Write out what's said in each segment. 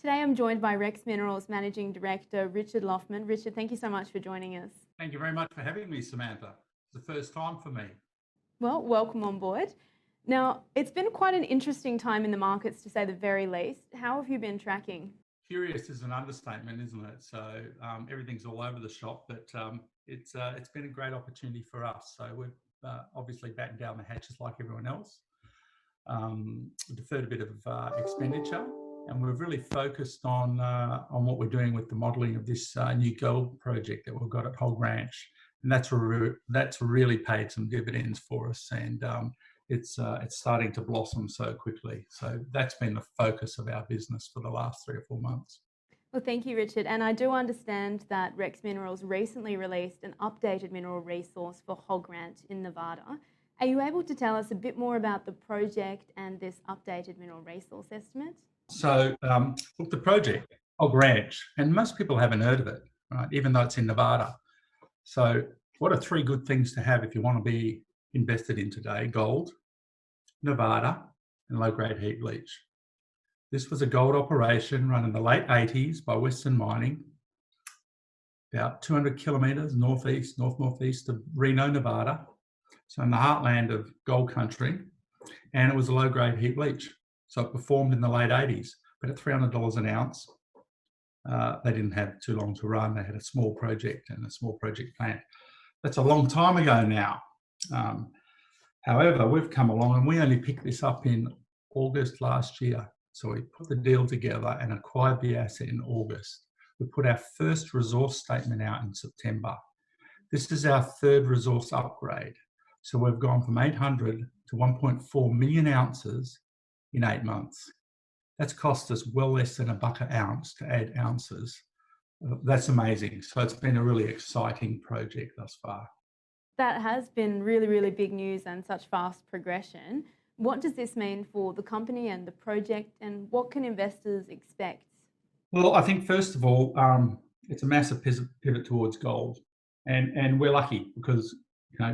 Today I'm joined by Rex Minerals Managing Director Richard Laufmann. Richard, thank you so much for joining us. Thank you very much for having me, Samantha. It's the first time for me. Well, welcome on board. Now, it's been quite an interesting time in the markets, to say the very least. How have you been tracking? Curious is an understatement, isn't it? So everything's all over the shop, but it's been a great opportunity for us. So we've obviously battened down the hatches like everyone else, deferred a bit of expenditure, and we've really focused on what we're doing with the modelling of this new gold project that we've got at Hog Ranch, and that's really paid some dividends for us, and it's starting to blossom so quickly. So that's been the focus of our business for the last 3 or 4 months. Well, thank you, Richard. And I do understand that Rex Minerals recently released an updated mineral resource for Hog Ranch in Nevada. Are you able to tell us a bit more about the project and this updated mineral resource estimate? So look, the project, Hog Ranch, and most people haven't heard of it, right? Even though it's in Nevada. So what are 3 good things to have if you want to be invested in today? Gold, Nevada, and low-grade heap leach. This was a gold operation run in the late 80s by Western Mining, about 200 kilometres northeast of Reno, Nevada, so in the heartland of gold country, and it was a low-grade heap leach. So it performed in the late 80s, but at $300 an ounce, they didn't have too long to run. They had a small project and a small project plant. That's a long time ago now. However, we've come along and we only picked this up in August last year. So we put the deal together and acquired the asset in August. We put our first resource statement out in September. This is our 3rd resource upgrade. So we've gone from 800 to 1.4 million ounces in 8 months. That's cost us well less than $1 an ounce to add ounces. That's amazing. So it's been a really exciting project thus far. That has been really, really big news and such fast progression. What does this mean for the company and the project, and what can investors expect? Well, I think first of all, it's a massive pivot towards gold, and we're lucky because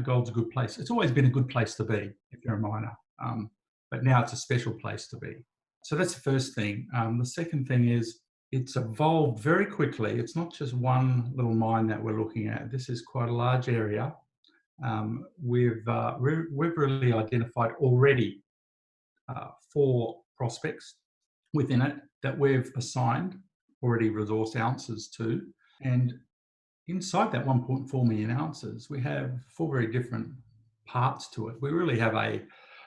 gold's a good place. It's always been a good place to be if you're a miner, but now it's a special place to be. So that's the first thing. The second thing is it's evolved very quickly. It's not just one little mine that we're looking at. This is quite a large area. We've really identified already 4 prospects within it that we've assigned already resource ounces to, and inside that 1.4 million ounces we have 4 very different parts to it. We really have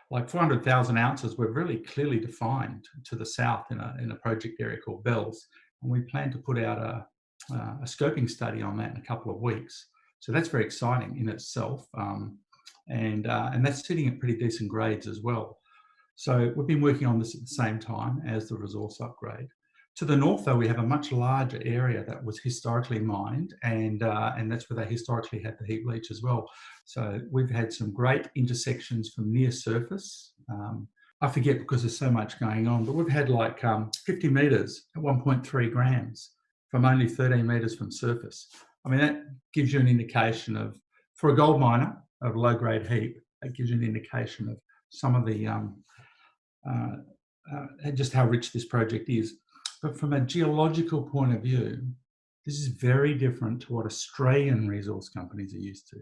like 400,000 ounces we've really clearly defined to the south in a project area called Bells, and we plan to put out a scoping study on that in a couple of weeks. So that's very exciting in itself, and that's sitting at pretty decent grades as well. So we've been working on this at the same time as the resource upgrade. To the north, though, we have a much larger area that was historically mined, and that's where they historically had the heap leach as well. So we've had some great intersections from near surface. I forget because there's so much going on, but we've had like 50 metres at 1.3 grams from only 13 metres from surface. I mean, that gives you an indication of, for a gold miner of low-grade heap, that gives you an indication of some of the just how rich this project is. But from a geological point of view, this is very different to what Australian resource companies are used to,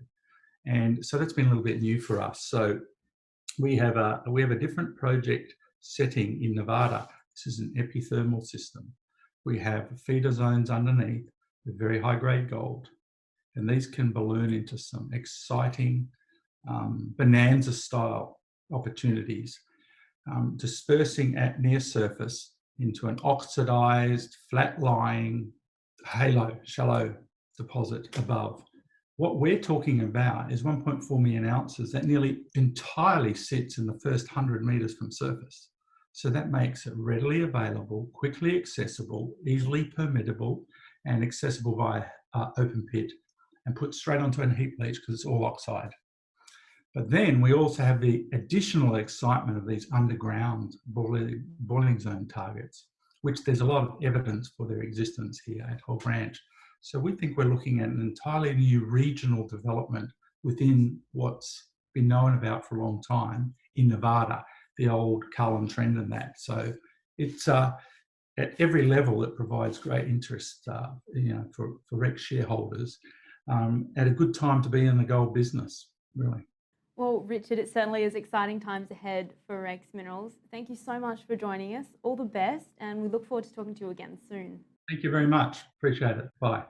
and so that's been a little bit new for us. So we have a different project setting in Nevada. This is an epithermal system. We have feeder zones underneath with very high-grade gold, and these can balloon into some exciting bonanza-style opportunities, dispersing at near surface into an oxidized, flat-lying, halo, shallow deposit above. What we're talking about is 1.4 million ounces that nearly entirely sits in the first 100 metres from surface. So that makes it readily available, quickly accessible, easily permittable, and accessible via open pit, and put straight onto a heap leach because it's all oxide. But then we also have the additional excitement of these underground boiling zone targets, which there's a lot of evidence for their existence here at Hog Ranch. So we think we're looking at an entirely new regional development within what's been known about for a long time in Nevada, the old Carlin Trend and that. So it's at every level, it provides great interest, for Rex shareholders, at a good time to be in the gold business, really. Well, Richard, it certainly is exciting times ahead for Rex Minerals. Thank you so much for joining us. All the best, and we look forward to talking to you again soon. Thank you very much. Appreciate it. Bye.